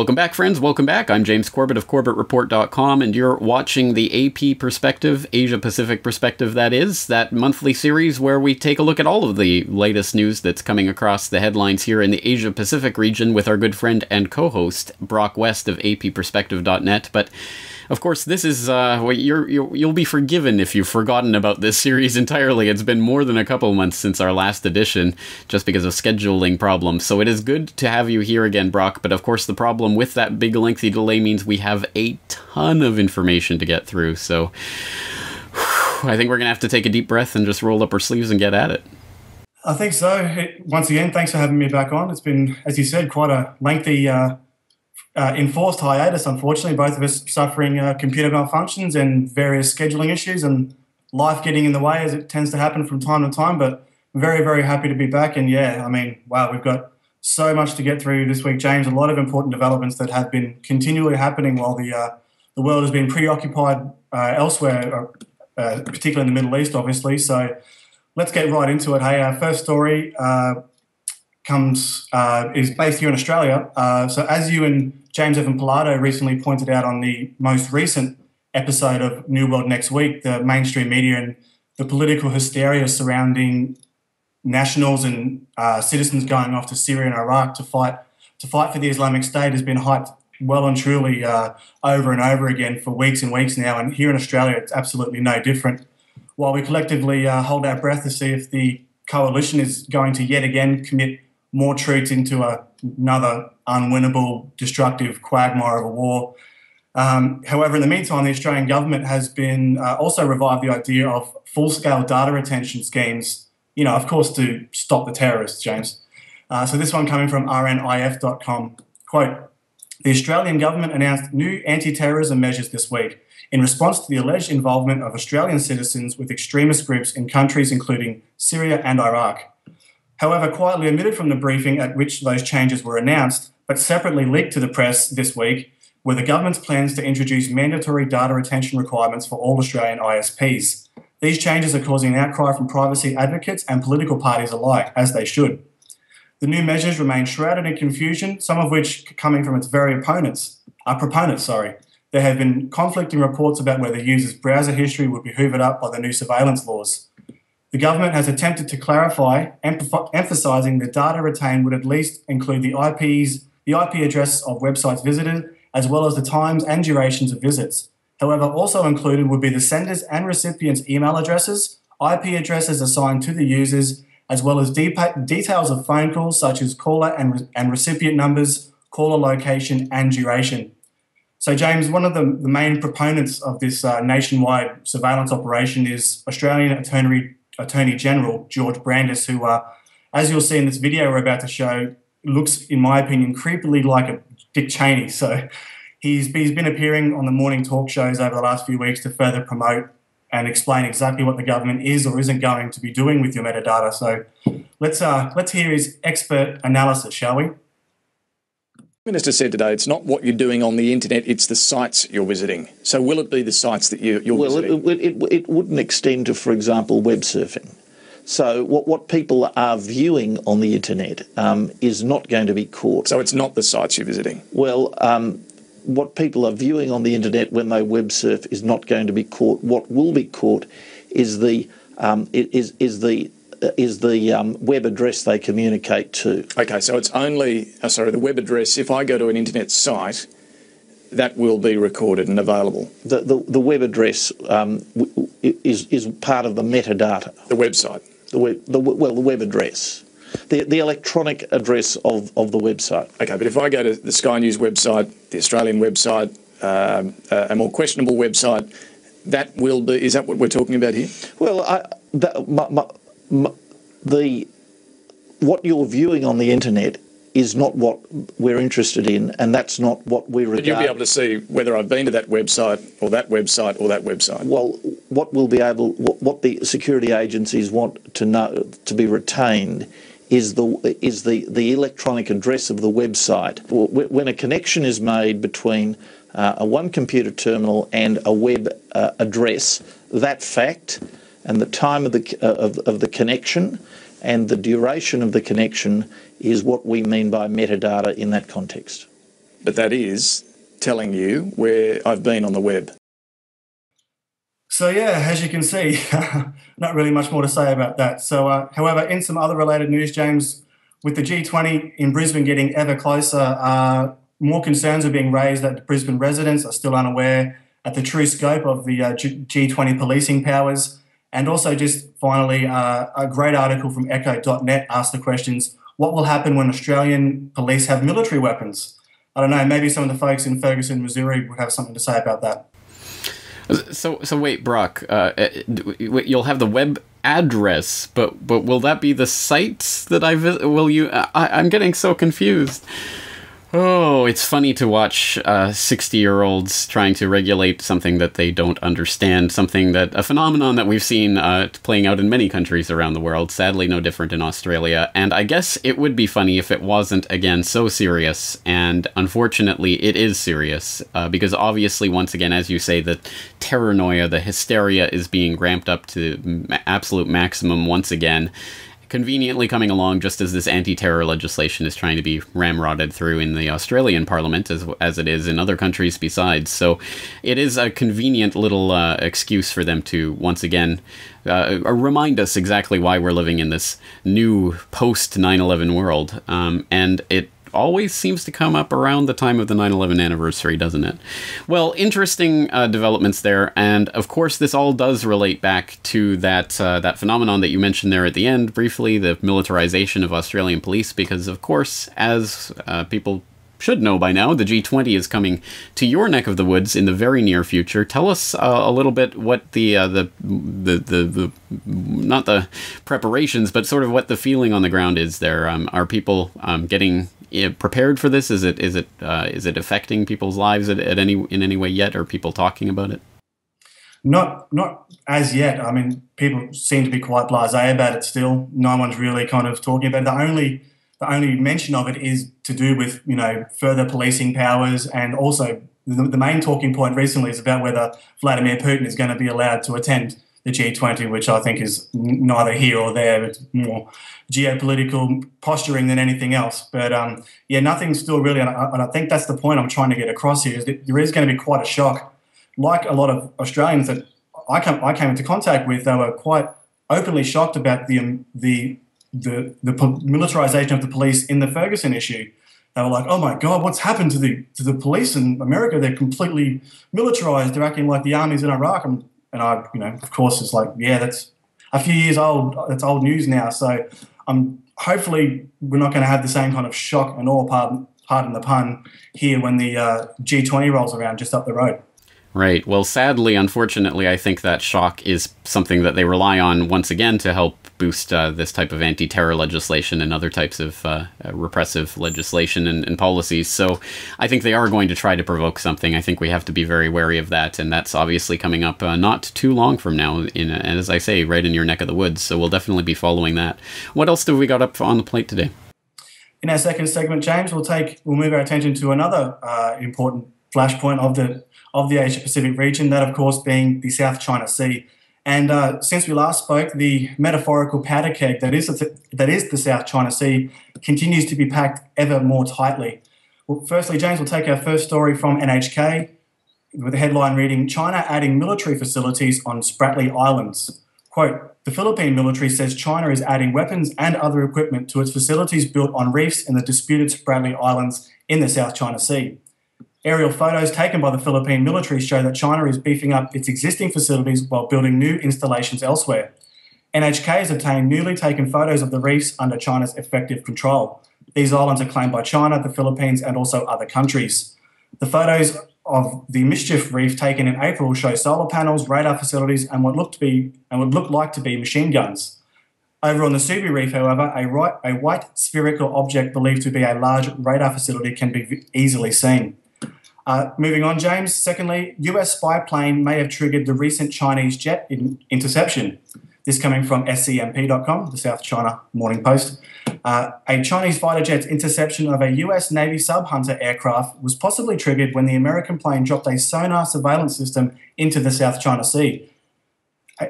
Welcome back, friends. Welcome back. I'm James Corbett of CorbettReport.com, and you're watching the AP Perspective, Asia Pacific Perspective, that is, that monthly series where we take a look at all of the latest news that's coming across the headlines here in the Asia Pacific region with our good friend and co-host, Broc West of APPerspective.net. But of course, this is, you'll be forgiven if you've forgotten about this series entirely. It's been more than a couple months since our last edition, just because of scheduling problems. So it is good to have you here again, Broc, but of course the problem with that big lengthy delay means we have a ton of information to get through. So I think we're going to have to take a deep breath and just roll up our sleeves and get at it. I think so. Once again, thanks for having me back on. It's been, as you said, quite a lengthy enforced hiatus, unfortunately, both of us suffering computer malfunctions and various scheduling issues and life getting in the way, as it tends to happen from time to time. But very, very happy to be back. And yeah, I mean, wow, we've got so much to get through this week, James. A lot of important developments that have been continually happening while the world has been preoccupied elsewhere, particularly in the Middle East, obviously. So let's get right into it. Hey, our first story is based here in Australia. So as you and James Evan Pilato recently pointed out on the most recent episode of New World Next Week, the mainstream media and the political hysteria surrounding nationals and citizens going off to Syria and Iraq to fight for the Islamic State has been hyped well and truly over and over again for weeks and weeks now. And here in Australia, it's absolutely no different. While we collectively hold our breath to see if the coalition is going to yet again commit more troops into another unwinnable, destructive quagmire of a war. However, in the meantime, the Australian government has been also revived the idea of full-scale data retention schemes, you know, of course, to stop the terrorists, James. So this one coming from rnif.com. Quote, the Australian government announced new anti-terrorism measures this week in response to the alleged involvement of Australian citizens with extremist groups in countries including Syria and Iraq. However, quietly omitted from the briefing at which those changes were announced, but separately leaked to the press this week, were the government's plans to introduce mandatory data retention requirements for all Australian ISPs. These changes are causing an outcry from privacy advocates and political parties alike, as they should. The new measures remain shrouded in confusion, some of which coming from its very proponents. There have been conflicting reports about whether users' browser history would be hoovered up by the new surveillance laws. The government has attempted to clarify, emphasising the data retained would at least include the IP address of websites visited, as well as the times and durations of visits. However, also included would be the senders' and recipients' email addresses, IP addresses assigned to the users, as well as details of phone calls such as caller and recipient numbers, caller location, and duration. So, James, one of the main proponents of this nationwide surveillance operation is Australian Attorney General George Brandis, who, as you'll see in this video we're about to show, looks, in my opinion, creepily like a Dick Cheney. So he's been appearing on the morning talk shows over the last few weeks to further promote and explain exactly what the government is or isn't going to be doing with your metadata. So let's hear his expert analysis, shall we? The Minister said today it's not what you're doing on the internet, it's the sites you're visiting. So will it be the sites that you're visiting? Well, it wouldn't extend to, for example, web surfing. So what people are viewing on the internet is not going to be caught. So it's not the sites you're visiting? Well, what people are viewing on the internet when they web surf is not going to be caught. What will be caught is the web address they communicate to. Okay, so it's only, the web address, if I go to an internet site, that will be recorded and available. The web address is part of the metadata. The website? The web address. The electronic address of the website. Okay, but if I go to the Sky News website, the Australian website, a more questionable website, that will be, is that what we're talking about here? Well, what you're viewing on the internet is not what we're interested in, and that's not what we regard. But you'll be able to see whether I've been to that website or that website or that website. Well, what the security agencies want to know to be retained is the electronic address of the website. When a connection is made between a one computer terminal and a web address, that fact and the time of the connection and the duration of the connection is what we mean by metadata in that context. but that is telling you where I've been on the web. So yeah, as you can see, not really much more to say about that. So, however, in some other related news, James, with the G20 in Brisbane getting ever closer, more concerns are being raised that Brisbane residents are still unaware at the true scope of the G20 policing powers. And also just finally, a great article from echo.net asked the questions, what will happen when Australian police have military weapons? I don't know, maybe some of the folks in Ferguson, Missouri would have something to say about that. So wait, Broc, you'll have the web address, but will that be the sites that I visit? Will you? I'm getting so confused. Oh, it's funny to watch 60-year-olds trying to regulate something that they don't understand, a phenomenon that we've seen playing out in many countries around the world, sadly no different in Australia, and I guess it would be funny if it wasn't, again, so serious, and unfortunately it is serious, because obviously, once again, as you say, the Terrornoia, the hysteria is being ramped up to absolute maximum once again, conveniently coming along just as this anti-terror legislation is trying to be ramrodded through in the Australian Parliament, as it is in other countries besides. So it is a convenient little excuse for them to, once again, remind us exactly why we're living in this new post-9/11 world. And it always seems to come up around the time of the 9/11 anniversary, doesn't it? Well, interesting developments there, and of course this all does relate back to that phenomenon that you mentioned there at the end, briefly, the militarization of Australian police, because of course, as people should know by now, the G20 is coming to your neck of the woods in the very near future. Tell us a little bit what the not the preparations, but sort of what the feeling on the ground is there. Are people getting prepared for this? Is it affecting people's lives in any way yet? Are people talking about it? Not as yet. I mean, people seem to be quite blasé about it still. No one's really kind of talking about it. The only mention of it is to do with, further policing powers, and also the main talking point recently is about whether Vladimir Putin is going to be allowed to attend the G20, which I think is neither here or there. It's more geopolitical posturing than anything else. But nothing's still really, and I think that's the point I'm trying to get across here, is that there is going to be quite a shock. Like a lot of Australians that I came into contact with, they were quite openly shocked about the militarization of the police in the Ferguson issue. They were like, "Oh my God, what's happened to the police in America? They're completely militarized. They're acting like the armies in Iraq." And I, of course, it's like, yeah, that's a few years old. That's old news now. So hopefully we're not going to have the same kind of shock and awe, pardon the pun, here when the G20 rolls around just up the road. Right. Well, sadly, unfortunately, I think that shock is something that they rely on once again to help boost this type of anti-terror legislation and other types of repressive legislation and policies. So I think they are going to try to provoke something. I think we have to be very wary of that. And that's obviously coming up not too long from now, and as I say, right in your neck of the woods. So we'll definitely be following that. What else do we got up on the plate today? In our second segment, James, we'll move our attention to another important flashpoint of the Asia-Pacific region, that, of course, being the South China Sea. And since we last spoke, the metaphorical powder keg that is the South China Sea continues to be packed ever more tightly. Well, firstly, James, we'll take our first story from NHK with the headline reading, China adding military facilities on Spratly Islands. Quote, the Philippine military says China is adding weapons and other equipment to its facilities built on reefs in the disputed Spratly Islands in the South China Sea. Aerial photos taken by the Philippine military show that China is beefing up its existing facilities while building new installations elsewhere. NHK has obtained newly taken photos of the reefs under China's effective control. These islands are claimed by China, the Philippines, and also other countries. The photos of the Mischief Reef taken in April show solar panels, radar facilities, and what look like to be machine guns. Over on the Subi Reef, however, a white spherical object believed to be a large radar facility can be easily seen. Moving on, James. Secondly, US spy plane may have triggered the recent Chinese jet interception. This coming from scmp.com, the South China Morning Post. A Chinese fighter jet's interception of a US Navy sub-Hunter aircraft was possibly triggered when the American plane dropped a sonar surveillance system into the South China Sea.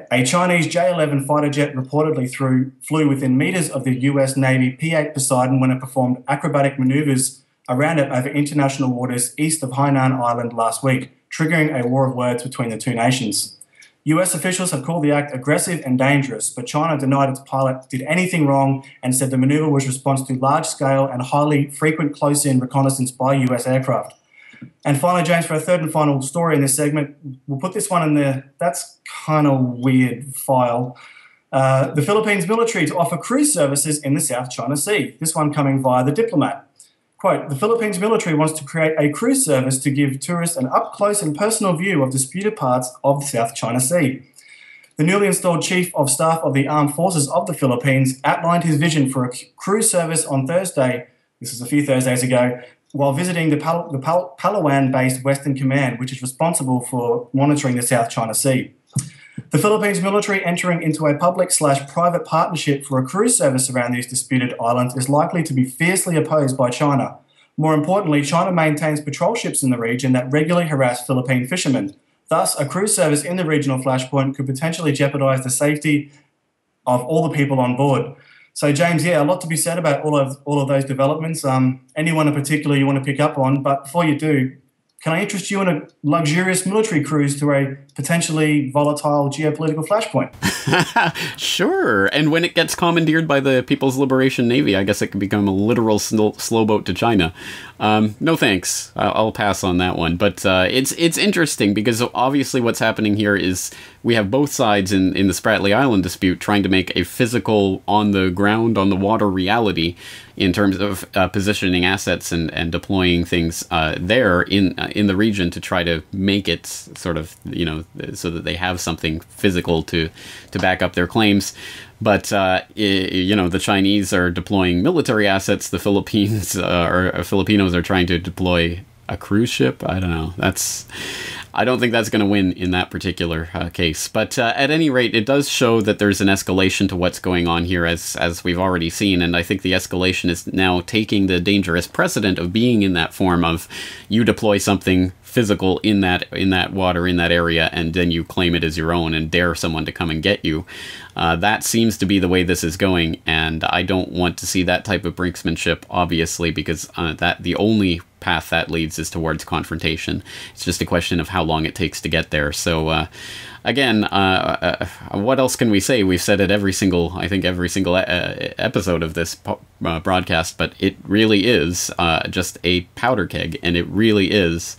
A Chinese J-11 fighter jet reportedly flew within metres of the US Navy P-8 Poseidon when it performed acrobatic manoeuvres around it over international waters east of Hainan Island last week, triggering a war of words between the two nations. US officials have called the act aggressive and dangerous, but China denied its pilot did anything wrong and said the maneuver was response to large-scale and highly frequent close-in reconnaissance by US aircraft. And finally, James, for our third and final story in this segment, we'll put this one in there. That's kind of weird file. The Philippines military to offer cruise services in the South China Sea. This one coming via The Diplomat. Quote, the Philippines military wants to create a cruise service to give tourists an up-close and personal view of disputed parts of the South China Sea. The newly installed Chief of Staff of the Armed Forces of the Philippines outlined his vision for a cruise service on Thursday, this is a few Thursdays ago, while visiting the Palawan-based Western Command, which is responsible for monitoring the South China Sea. The Philippines military entering into a public/private partnership for a cruise service around these disputed islands is likely to be fiercely opposed by China. More importantly, China maintains patrol ships in the region that regularly harass Philippine fishermen. Thus, a cruise service in the regional flashpoint could potentially jeopardise the safety of all the people on board. So, James, yeah, a lot to be said about all of those developments. Anyone in particular you want to pick up on, but before you do, can I interest you in a luxurious military cruise to a potentially volatile geopolitical flashpoint? Sure. And when it gets commandeered by the People's Liberation Navy, I guess it could become a literal slow boat to China. No thanks. I'll pass on that one. But it's interesting because obviously what's happening here is we have both sides in the Spratly Island dispute trying to make a physical, on the ground, on the water reality in terms of positioning assets and deploying things there in the region to try to make it sort of, you know, so that they have something physical to back up their claims. But, you know, the Chinese are deploying military assets. The Philippines Filipinos are trying to deploy a cruise ship. I don't know. I don't think that's going to win in that particular case. But at any rate, it does show that there's an escalation to what's going on here, as we've already seen. And I think the escalation is now taking the dangerous precedent of being in that form of you deploy something physical in that water, in that area, and then you claim it as your own and dare someone to come and get you. That seems to be the way this is going, and I don't want to see that type of brinksmanship, obviously, because that the only path that leads is towards confrontation. It's just a question of how long it takes to get there. So again, what else can we say? We've said it every single episode of this broadcast, but it really is just a powder keg, and it really is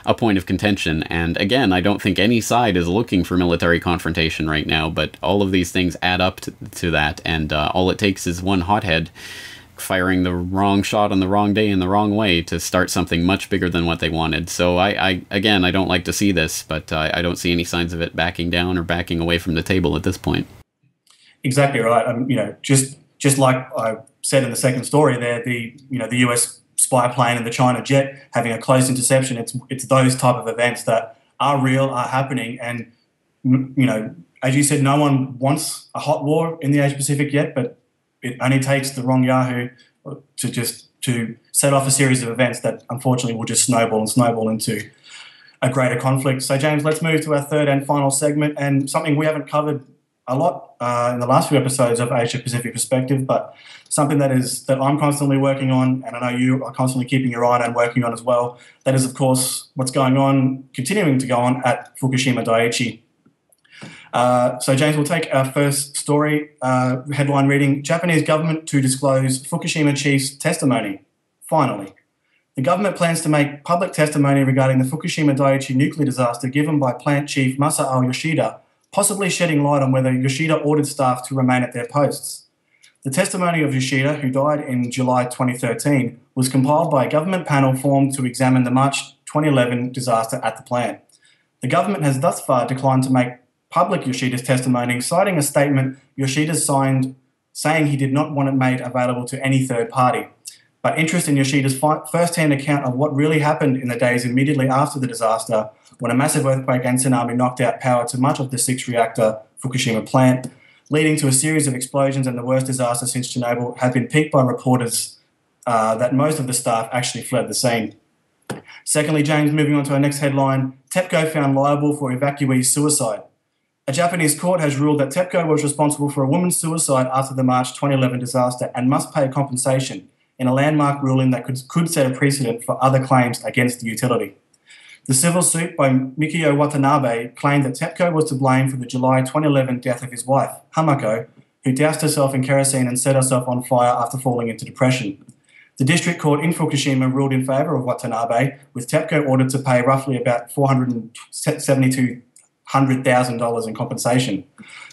a point of contention. And again, I don't think any side is looking for military confrontation right now, but all of these things add up to that, and all it takes is one hothead firing the wrong shot on the wrong day in the wrong way to start something much bigger than what they wanted. So I don't like to see this, but I don't see any signs of it backing down or backing away from the table at this point. Exactly right. You know, just like I said in the second story there, the US spy plane and the China jet having a close interception. It's those type of events that are real, are happening, and you know, as you said, no one wants a hot war in the Asia Pacific yet, but it only takes the wrong Yahoo to set off a series of events that unfortunately will just snowball into a greater conflict. So, James, let's move to our third and final segment, and something we haven't covered a lot in the last few episodes of Asia Pacific Perspective, but something that I'm constantly working on, and I know you are constantly keeping your eye on and working on as well. That is, of course, what's continuing to go on at Fukushima Daiichi. So, James, we'll take our first story, headline reading, Japanese government to disclose Fukushima chief's testimony. Finally, the government plans to make public testimony regarding the Fukushima Daiichi nuclear disaster given by plant chief Masao Yoshida, possibly shedding light on whether Yoshida ordered staff to remain at their posts. The testimony of Yoshida, who died in July 2013, was compiled by a government panel formed to examine the March 2011 disaster at the plant. The government has thus far declined to make public Yoshida's testimony, citing a statement Yoshida signed saying he did not want it made available to any third party. But interest in Yoshida's first-hand account of what really happened in the days immediately after the disaster, when a massive earthquake and tsunami knocked out power to much of the 6-reactor Fukushima plant, leading to a series of explosions and the worst disaster since Chernobyl, have been picked by reporters that most of the staff actually fled the scene. Secondly, James, moving on to our next headline, TEPCO found liable for Evacuee's suicide. A Japanese court has ruled that TEPCO was responsible for a woman's suicide after the March 2011 disaster and must pay compensation, in a landmark ruling that could set a precedent for other claims against the utility. The civil suit by Mikio Watanabe claimed that TEPCO was to blame for the July 2011 death of his wife, Hamako, who doused herself in kerosene and set herself on fire after falling into depression. The district court in Fukushima ruled in favour of Watanabe, with TEPCO ordered to pay roughly about $472,000 in compensation.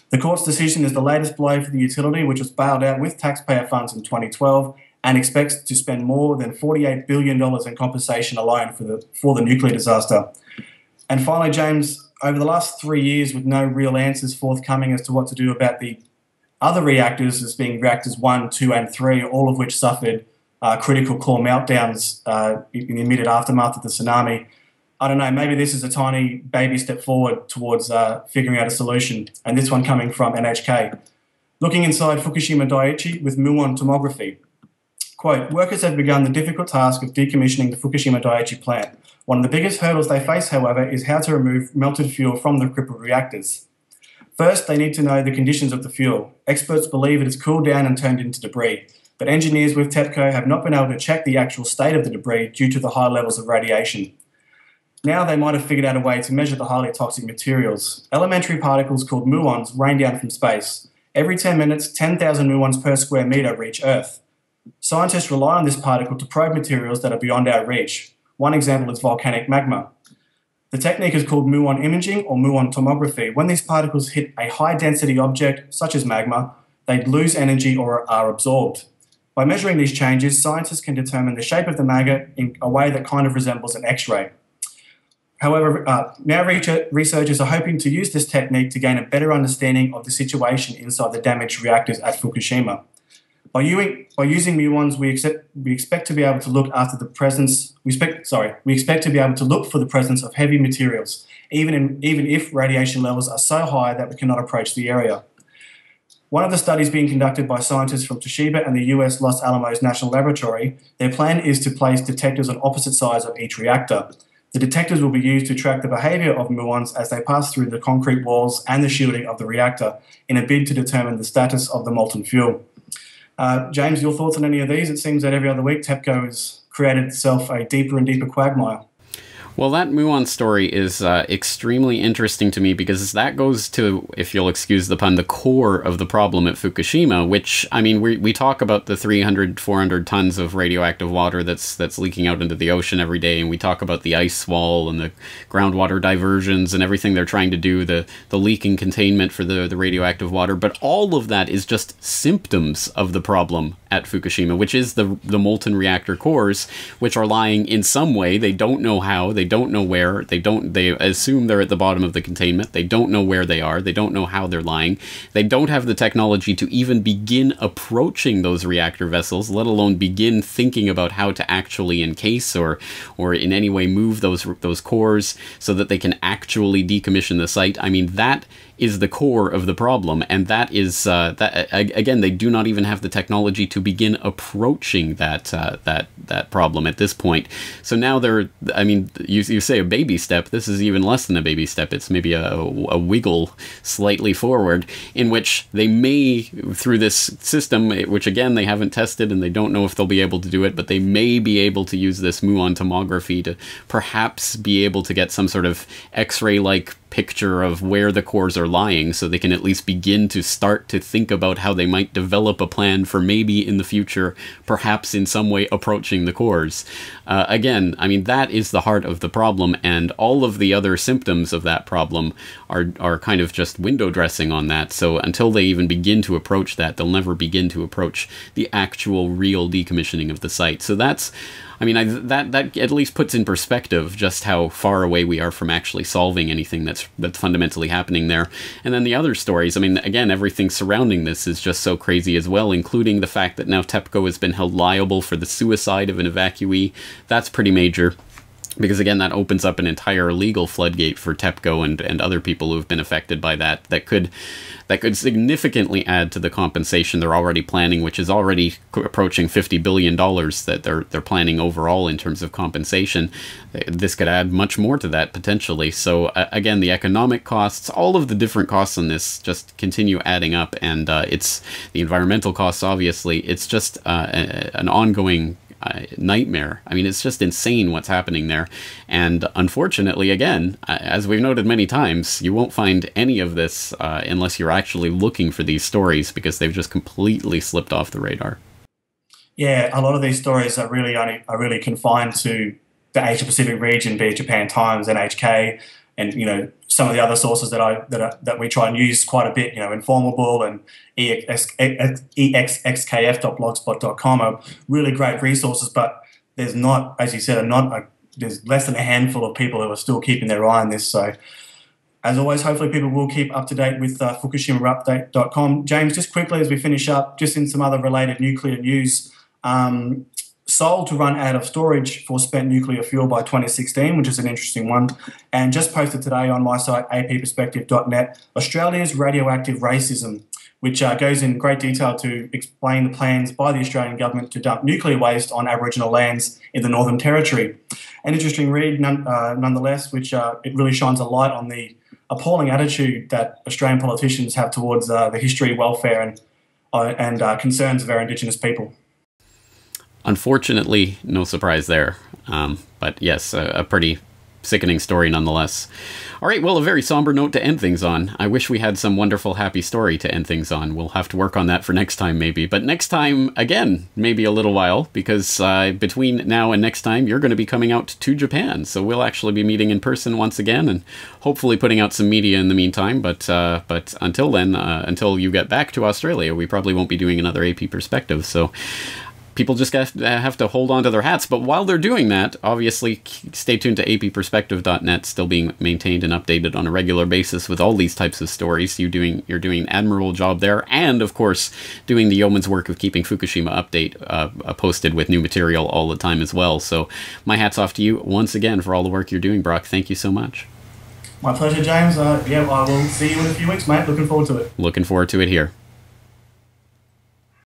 The court's decision is the latest blow for the utility, which was bailed out with taxpayer funds in 2012 and expects to spend more than $48 billion in compensation alone for the nuclear disaster. And finally, James, over the last 3 years, with no real answers forthcoming as to what to do about the other reactors, as being reactors 1, 2 and 3, all of which suffered critical core meltdowns in the immediate aftermath of the tsunami. I don't know, maybe this is a tiny baby step forward towards figuring out a solution, and this one coming from NHK. Looking inside Fukushima Daiichi with muon tomography. Quote, workers have begun the difficult task of decommissioning the Fukushima Daiichi plant. One of the biggest hurdles they face, however, is how to remove melted fuel from the crippled reactors. First, they need to know the conditions of the fuel. Experts believe it has cooled down and turned into debris, but engineers with TEPCO have not been able to check the actual state of the debris due to the high levels of radiation. Now they might have figured out a way to measure the highly toxic materials. Elementary particles called muons rain down from space. Every 10 minutes, 10,000 muons per square metre reach Earth. Scientists rely on this particle to probe materials that are beyond our reach. One example is volcanic magma. The technique is called muon imaging or muon tomography. When these particles hit a high-density object, such as magma, they lose energy or are absorbed. By measuring these changes, scientists can determine the shape of the maggot in a way that kind of resembles an X-ray. However, now researchers are hoping to use this technique to gain a better understanding of the situation inside the damaged reactors at Fukushima. By using muons, we expect to be able to look after the presence. We expect to be able to look for the presence of heavy materials, even if radiation levels are so high that we cannot approach the area. One of the studies being conducted by scientists from Toshiba and the US Los Alamos National Laboratory, their plan is to place detectors on opposite sides of each reactor. The detectors will be used to track the behaviour of muons as they pass through the concrete walls and the shielding of the reactor in a bid to determine the status of the molten fuel. James, your thoughts on any of these? It seems that every other week TEPCO has created itself a deeper and deeper quagmire. Well, that muon story is extremely interesting to me because that goes to, if you'll excuse the pun, the core of the problem at Fukushima, which, I mean, we talk about the 300, 400 tons of radioactive water that's leaking out into the ocean every day, and we talk about the ice wall and the groundwater diversions and everything they're trying to do, the leaking containment for the radioactive water, but all of that is just symptoms of the problem at Fukushima, which is the molten reactor cores, which are lying in some way. They don't know how, they don't know where, they assume they're at the bottom of the containment, they don't know where they are, they don't know how they're lying, they don't have the technology to even begin approaching those reactor vessels, let alone begin thinking about how to actually encase or in any way move those cores so that they can actually decommission the site. I mean, that is the core of the problem, and that is that again, they do not even have the technology to begin approaching that problem at this point. So now they're, I mean, you say a baby step, this is even less than a baby step. It's maybe a wiggle slightly forward, in which they may, through this system, which again they haven't tested and they don't know if they'll be able to do it, but they may be able to use this muon tomography to perhaps be able to get some sort of X-ray-like picture of where the cores are lying, so they can at least begin to start to think about how they might develop a plan for maybe in the future, perhaps in some way approaching the cores. Again, I mean, that is the heart of the problem, and all of the other symptoms of that problem are kind of just window dressing on that. So until they even begin to approach that, they'll never begin to approach the actual real decommissioning of the site. So that's, I mean, that at least puts in perspective just how far away we are from actually solving anything that's fundamentally happening there. And then the other stories, I mean, again, everything surrounding this is just so crazy as well, including the fact that now TEPCO has been held liable for the suicide of an evacuee. That's pretty major. Because again, that opens up an entire legal floodgate for TEPCO and other people who have been affected by that. That could significantly add to the compensation they're already planning, which is already approaching $50 billion that they're planning overall in terms of compensation. This could add much more to that potentially. So again, the economic costs, all of the different costs on this just continue adding up, and it's the environmental costs. Obviously, it's just an ongoing nightmare. I mean, it's just insane what's happening there. And unfortunately, again, as we've noted many times, you won't find any of this unless you're actually looking for these stories, because they've just completely slipped off the radar. Yeah, a lot of these stories are really confined to the Asia Pacific region, be it Japan Times, NHK, and some of the other sources that we try and use quite a bit. Informable and exxkf.blogspot.com are really great resources, but there's not, as you said, there's less than a handful of people who are still keeping their eye on this. So, as always, hopefully people will keep up to date with FukushimaUpdate.com. James, just quickly as we finish up, just in some other related nuclear news. Seoul to run out of storage for spent nuclear fuel by 2016, which is an interesting one. And just posted today on my site, apperspective.net, Australia's radioactive racism, which goes in great detail to explain the plans by the Australian government to dump nuclear waste on Aboriginal lands in the Northern Territory. An interesting read, nonetheless, which it really shines a light on the appalling attitude that Australian politicians have towards the history, welfare and concerns of our Indigenous people. Unfortunately, no surprise there. But yes, a pretty sickening story nonetheless. All right, well, a very somber note to end things on. I wish we had some wonderful, happy story to end things on. We'll have to work on that for next time, maybe. But next time, again, maybe a little while, because between now and next time, you're going to be coming out to Japan. So we'll actually be meeting in person once again, and hopefully putting out some media in the meantime. But until then, until you get back to Australia, we probably won't be doing another AP Perspective. So people just have to hold on to their hats. But while they're doing that, obviously, stay tuned to apperspective.net, still being maintained and updated on a regular basis with all these types of stories. You're doing an admirable job there. And, of course, doing the yeoman's work of keeping Fukushima Update posted with new material all the time as well. So my hat's off to you once again for all the work you're doing, Broc. Thank you so much. My pleasure, James. I will see you in a few weeks, mate. Looking forward to it. Looking forward to it here.